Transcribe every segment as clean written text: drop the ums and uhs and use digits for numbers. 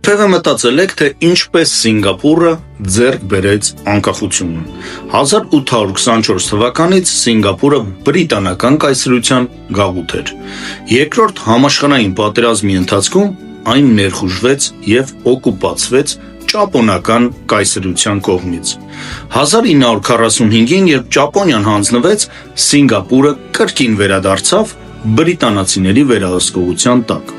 Թեւը մտածել եք, թե ինչպես Սինգապուրը ձեռք բերեց անկախությունը։ 1824 թվականից Սինգապուրը բրիտանական կայսրության գաղութ էր։ Երկրորդ համաշխարհային պատերազմի ընթացքում այն ներխուժվեց եւ օկուպացվեց ճապոնական կայսրության կողմից։ 1945-ին, երբ Ճապոնիան հանձնվեց, Սինգապուրը կրկին վերադարձավ բրիտանացիների վերահսկողության տակ։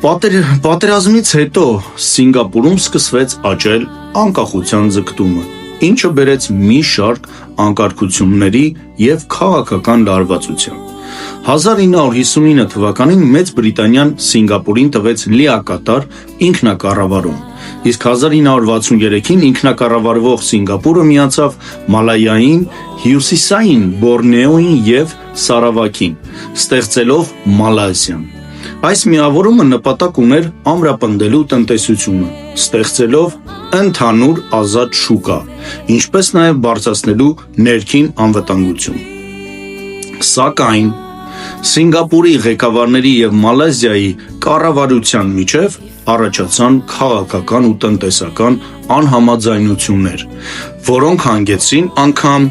Պատերազմից հետո Սինգապուրում սկսվեց աճել անկախության ձգտումը, ինչը բերեց մի շարք անկարգությունների եւ քաղաքական լարվածության։ 1959 թվականին Մեծ Բրիտանիան Սինգապուրին տվեց լիակատար ինքնակառավարում, իսկ 1963-ին ինքնակառավարվող Սինգապուրը միացավ Մալայային, Հյուսիսային Բորնեոյին եւ Սարավակին, ստեղծելով Մալայզիան։ Այս միավորումը նպատակ ուներ ամրապնդելու տնտեսությունը, ստեղծելով ընդհանուր ազատ շուկա, ինչպես նաև բարձրացնելու ներքին անվտանգություն։ Սակայն Սինգապուրի ղեկավարների եւ Մալայզիայի կառավարության միջև առաջացան քաղաքական ու տնտեսական անհամաձայնություններ, որոնք հանգեցրին անգամ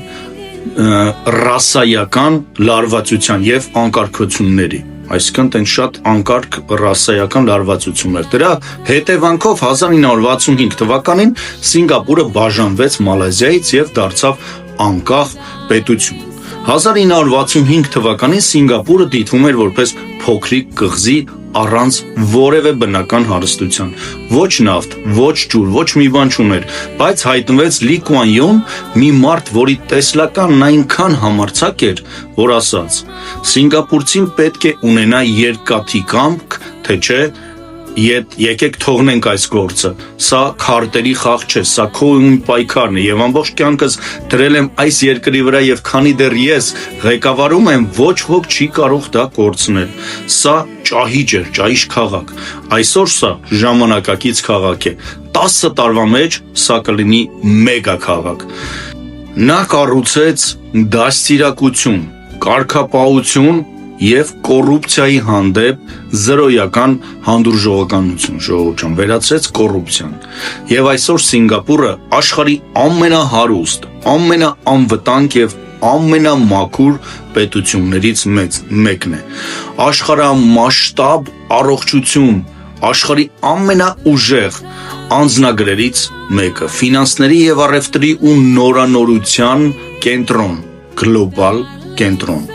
ռասայական լարվածության եւ անկարգությունների։ Այսինքն տեն շատ անկարգ ռասայական լարվածություններ։ Դրա հետևանքով 1965 թվականին Սինգապուրը բաժանվեց Մալայզիայից եւ դարձավ անկախ պետություն։ 1965 թվականին Սինգապուրը դիտվում էր որպես փոքրիկ կղզի առանց որևէ բնական հարստության։ Ոչ նավթ, ոչ ջուր, ոչ մի բան չուներ, բայց հայտնվեց Լի Կուան Յուն, մի մարդ, որի տեսլականն այնքան համարձակ էր, որ ասաց. Սինգապուրցին պետք է ունենա երկաթի կամք, թե չէ, եկեք թողնենք այս գործը, սա քարտերի խաղ չէ, սա քո իմ պայքարն է եւ ամբողջ կյանքս դրել եմ այս երկրի վրա եւ քանի դեռ ես ղեկավարում եմ, ոչ ոք չի կարող դա կորցնել։ Սա ճահիճ էր, ճահիճ քաղաք։ Այսօր սա ժամանակակից քաղաք է։ 10 տարվա մեջ սա կլինի մեգա քաղաք։ Նա կառուցեց դաստիարակություն, կարգապահություն եւ կոռուպցիայի հանդեպ զրոյական հանդուրժողականություն, ժողովուրդ ջան, վերացրեց կոռուպցիան։ Եվ այսօր Սինգապուրը աշխարհի ամենահարուստ, ամենաանվտանգ եւ ամենամաքուր պետություններից մեկն է։ Աշխարհամասշտաբ առողջություն, աշխարհի ամենաուժեղ անձնագրերից մեկը, ֆինանսների եւ առևտրի ու նորանորության կենտրոն, գլոբալ կենտրոն։